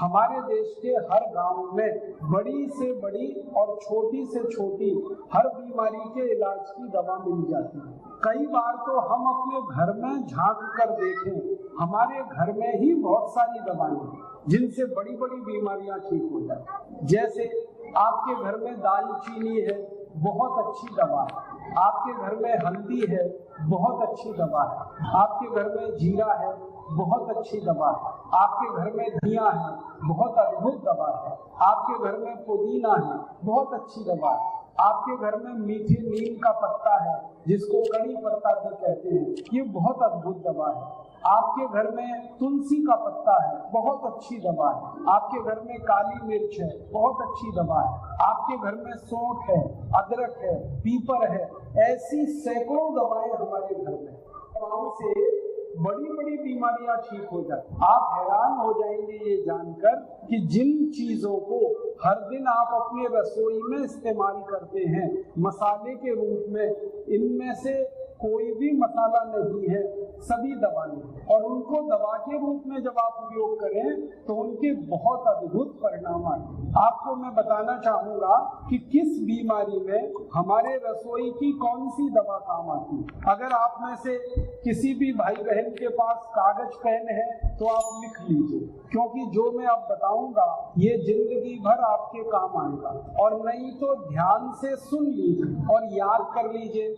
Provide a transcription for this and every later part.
हमारे देश के हर गांव में बड़ी से बड़ी और छोटी से छोटी हर बीमारी के इलाज की दवा मिल जाती है। कई बार तो हम अपने घर में झांक कर देखें, हमारे घर में ही बहुत सारी दवाएं हैं जिनसे बड़ी बड़ी बीमारियां ठीक हो जाती। जैसे आपके घर में दालचीनी है, बहुत अच्छी दवा है। आपके घर में हल्दी है, बहुत अच्छी दवा है। आपके घर में जीरा है, बहुत अच्छी दवा है। आपके घर में धनिया है, बहुत अद्भुत दवा है। आपके घर में पुदीना है, बहुत अच्छी दवा है। आपके घर में मीठे नीम का पत्ता है, जिसको कड़ी पत्ता भी कहते हैं, ये बहुत अद्भुत दवा है। आपके घर में तुलसी का पत्ता है, बहुत अच्छी दवा है। आपके घर में काली मिर्च है, बहुत अच्छी दवा है। आपके घर में सौंठ है, अदरक है, पीपर है, ऐसी सैकड़ों दवाएं हमारे घर में। दवाओं से बड़ी बड़ी बीमारियां ठीक हो जाती। आप हैरान हो जाएंगे ये जानकर कि जिन चीजों को हर दिन आप अपने रसोई में इस्तेमाल करते हैं मसाले के रूप में, इनमें से कोई भी मसाला नहीं है, सभी दवाएं। और उनको दवा के रूप में जब आप उपयोग करें तो उनके बहुत अद्भुत परिणाम आते। आपको मैं बताना चाहूंगा कि किस बीमारी में हमारे रसोई की कौन सी दवा काम आती है। अगर आप में से किसी भी भाई बहन के पास कागज पेन है तो आप लिख लीजिए, क्योंकि जो मैं अब बताऊंगा ये जिंदगी भर आपके काम आएगा। और नहीं तो ध्यान से सुन लीजिए और याद कर लीजिए,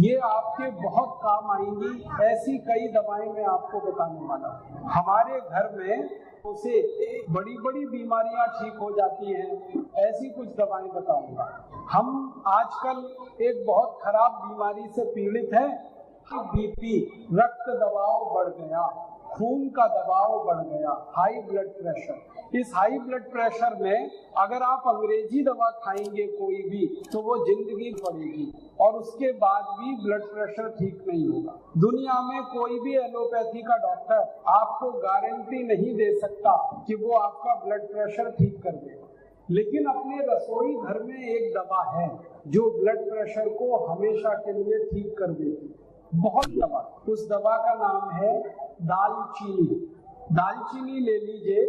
ये आपके बहुत काम आएंगी। ऐसी कई दवाएं मैं आपको बताने वाला हूँ। हमारे घर में उसे बड़ी बड़ी बीमारियां ठीक हो जाती हैं, ऐसी कुछ दवाएं बताऊंगा। हम आजकल एक बहुत खराब बीमारी से पीड़ित हैं कि बीपी, रक्त दबाव बढ़ गया, खून का दबाव बढ़ गया, हाई ब्लड प्रेशर। इस हाई ब्लड प्रेशर में अगर आप अंग्रेजी दवा खाएंगे कोई भी तो वो जिंदगी पड़ेगी और उसके बाद भी ब्लड प्रेशर ठीक नहीं होगा। दुनिया में कोई भी एलोपैथी का डॉक्टर आपको गारंटी नहीं दे सकता कि वो आपका ब्लड प्रेशर ठीक कर देगा। लेकिन अपने रसोई घर में एक दवा है जो ब्लड प्रेशर को हमेशा के लिए ठीक कर देती है। बहुत दवा, उस दवा का नाम है दालचीनी। दालचीनी ले लीजिए,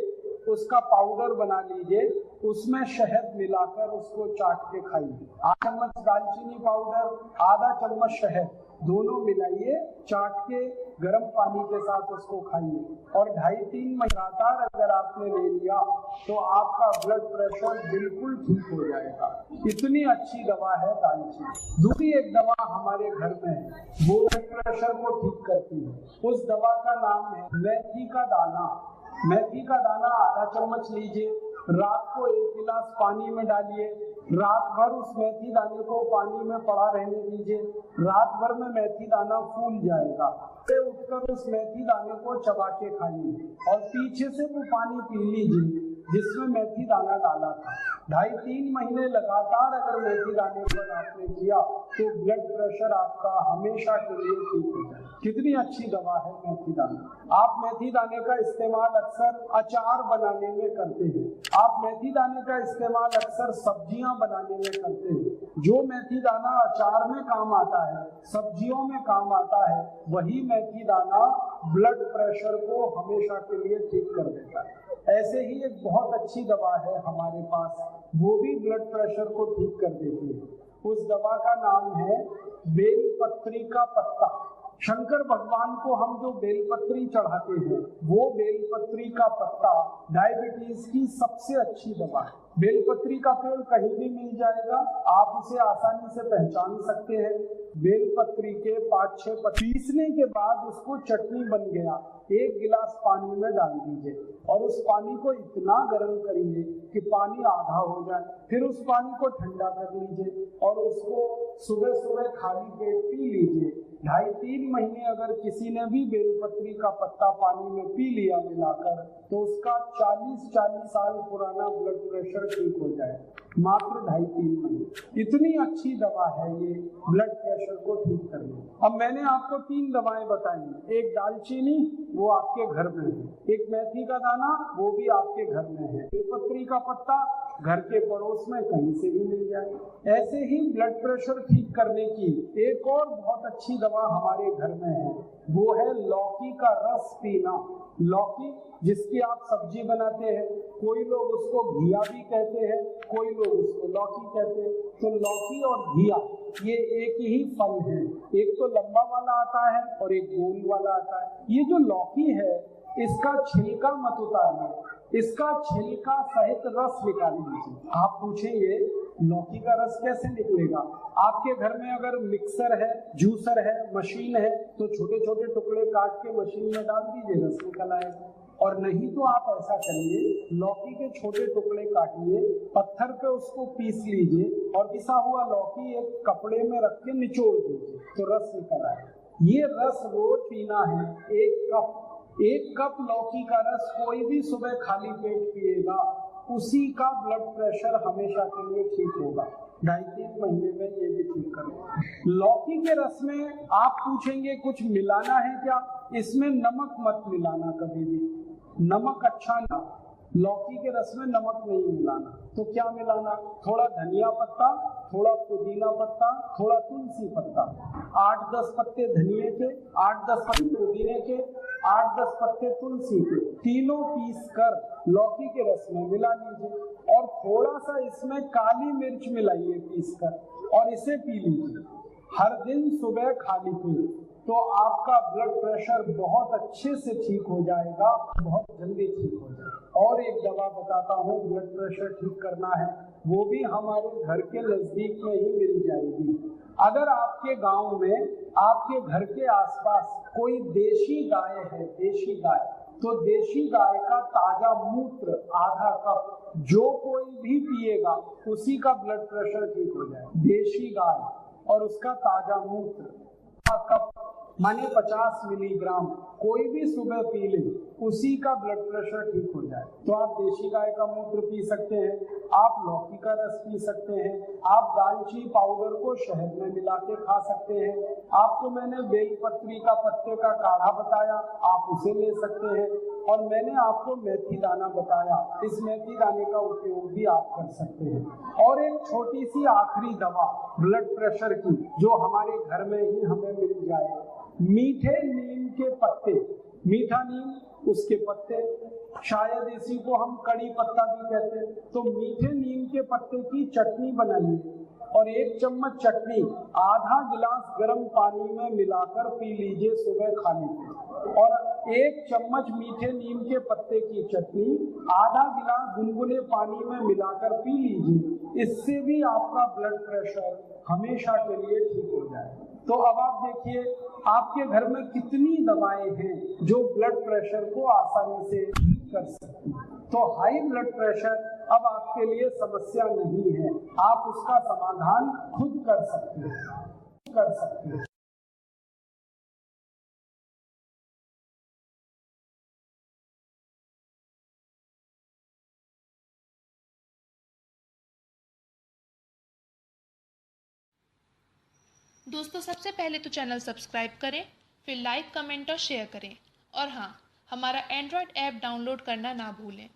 उसका पाउडर बना लीजिए, उसमें शहद मिलाकर उसको चाट के खाइए। आधा चम्मच दालचीनी पाउडर, आधा चम्मच शहद, दोनों मिलाइए, चाट के गर्म पानी के साथ उसको खाइए। और 2.5-3 महीने लगातार अगर आपने ले लिया तो आपका ब्लड प्रेशर बिल्कुल ठीक हो जाएगा। इतनी अच्छी दवा है दालचीनी। दूसरी एक दवा हमारे घर में है, वो ब्लड प्रेशर को ठीक करती है। उस दवा का नाम है मेथी का दाना। मेथी का दाना आधा चम्मच लीजिए, रात को 1 गिलास पानी में डालिए, रात भर उस मेथी दाने को पानी में पड़ा रहने दीजिए। रात भर में मेथी दाना फूल जाएगा, फिर उठकर उस मेथी दाने को चबा के खाइए और पीछे से वो पानी पी लीजिए जिसमें मेथी दाना डाला था। 2.5-3 महीने लगातार अगर मेथी दाने पर आपने किया तो ब्लड प्रेशर आपका हमेशा के लिए ठीक हो जाए। कितनी अच्छी दवा है मेथी दाना। आप मेथी दाने का इस्तेमाल अक्सर अचार बनाने में करते हैं, आप मेथी दाने का इस्तेमाल अक्सर सब्जियां बनाने में करते हैं। जो मेथी दाना अचार में काम आता है, सब्जियों में काम आता है, वही मेथी दाना ब्लड प्रेशर को हमेशा के लिए ठीक कर देता है। ऐसे ही एक बहुत अच्छी दवा है हमारे पास, वो भी ब्लड प्रेशर को ठीक कर देती है। उस दवा का नाम है बेलपत्री का पत्ता। शंकर भगवान को हम जो बेलपत्री चढ़ाते हैं, वो बेलपत्री का पत्ता डायबिटीज की सबसे अच्छी दवा है। बेलपत्री का पेड़ कहीं भी मिल जाएगा, आप उसे आसानी से पहचान सकते हैं। बेलपत्री के 5-6 पीसने के बाद उसको चटनी बन गया, 1 गिलास पानी में डाल दीजिए और उस पानी को इतना गर्म करिए कि पानी आधा हो जाए। फिर उस पानी को ठंडा कर लीजिए और उसको सुबह सुबह खाली पेट पी लीजिए। 2.5-3 महीने अगर किसी ने भी बेलपत्री का पत्ता पानी में पी लिया मिलाकर, तो उसका 40 साल पुराना ब्लड प्रेशर ठीक हो जाए। मात्र 2.5-3 महीने। इतनी अच्छी दवा है ये ब्लड प्रेशर को ठीक करने। अब मैंने आपको 3 दवाएं बताई, एक दालचीनी वो आपके घर में है, एक मेथी का दाना वो भी आपके घर में है, एक पत्री का पत्ता घर के पड़ोस में कहीं से भी मिल जाए। ऐसे ही ब्लड प्रेशर ठीक करने की एक और बहुत अच्छी दवा हमारे घर में है, वो है लौकी का रस पीना। लौकी जिसकी आप सब्जी बनाते हैं, कोई लोग उसको घिया भी कहते हैं, कोई लोग उसको लौकी कहते हैं। तो लौकी और घिया ये एक ही फल है, एक तो लंबा वाला आता है और एक गोल वाला आता है। ये जो लौकी है इसका छिलका मत उतारिए, इसका छिलका सहित रस निकाल लीजिए। आप पूछेंगे लौकी का रस कैसे निकलेगा? आपके घर में अगर मिक्सर है, जूसर है, मशीन है तो छोटे छोटे टुकड़े काट के मशीन में डाल दीजिए, रस निकल आएगा। और नहीं तो आप ऐसा करिए, लौकी के छोटे टुकड़े काटिए, पत्थर पे उसको पीस लीजिए और पिसा हुआ लौकी एक कपड़े में रख के निचोड़ दीजिए तो रस निकल आएगा। ये रस रोज पीना है, 1 कप लौकी का रस कोई भी सुबह खाली पेट पिएगा, उसी का ब्लड प्रेशर हमेशा के लिए ठीक होगा। 2.5-3 महीने में ये भी ठीक करेगा। लौकी के रस में आप पूछेंगे कुछ मिलाना है क्या? इसमें नमक मत मिलाना कभी भी, नमक अच्छा ना, लौकी के रस में नमक नहीं मिलाना। तो क्या मिलाना? थोड़ा धनिया पत्ता, थोड़ा पुदीना पत्ता, थोड़ा तुलसी पत्ता, 8-10 पत्ते धनिये के, 8-10 पत्ते पुदीने के, 8-10 पत्ते तुलसी के, तीनों पीस कर लौकी के रस में मिला लीजिए और थोड़ा सा इसमें काली मिर्च मिलाइए पीस कर और इसे पी लीजिए हर दिन सुबह खाली पेट। तो आपका ब्लड प्रेशर बहुत अच्छे से ठीक हो जाएगा, बहुत जल्दी ठीक हो जाएगा। और एक दवा बताता हूँ ब्लड प्रेशर ठीक करना है, वो भी हमारे घर के नजदीक में ही मिल जाएगी। अगर आपके गांव में, आपके घर के आसपास कोई देशी गाय है, देशी गाय, तो देशी गाय का ताजा मूत्र आधा कप जो कोई भी पिएगा उसी का ब्लड प्रेशर ठीक हो जाएगा। देशी गाय और उसका ताजा मूत्र कप माने 50 मिलीग्राम कोई भी सुबह पी ले, उसी का ब्लड प्रेशर ठीक हो जाए। तो आप देशी गाय का मूत्र पी सकते हैं, आप लौकी का रस पी सकते हैं, आप दालचीनी पाउडर को शहद में मिला के खा सकते हैं। आपको मैंने बेलपत्री का पत्ते का काढ़ा बताया, आप उसे ले सकते हैं। और मैंने आपको मेथी दाना बताया, इस मेथी दाने का उपयोग भी आप कर सकते हैं। और एक छोटी सी आखिरी दवा ब्लड प्रेशर की जो हमारे घर में ही हमें मिल जाए, मीठे नीम के पत्ते, मीठा नीम उसके पत्ते, शायद इसी को हम कड़ी पत्ता भी कहते हैं। तो मीठे नीम के पत्ते की चटनी बनाइए और 1 चम्मच चटनी आधा गिलास गर्म पानी में मिलाकर पी लीजिए सुबह खाली पेट। और 1 चम्मच मीठे नीम के पत्ते की चटनी आधा गिलास गुनगुने पानी में मिलाकर पी लीजिए, इससे भी आपका ब्लड प्रेशर हमेशा के लिए ठीक हो जाए। तो अब आप देखिए आपके घर में कितनी दवाएं हैं जो ब्लड प्रेशर को आसानी से ठीक कर सकती हैं। तो हाई ब्लड प्रेशर अब आपके लिए समस्या नहीं है, आप उसका समाधान खुद कर सकते हैं। दोस्तों सबसे पहले तो चैनल सब्सक्राइब करें, फिर लाइक, कमेंट और शेयर करें। और हाँ, हमारा एंड्रॉयड ऐप डाउनलोड करना ना भूलें।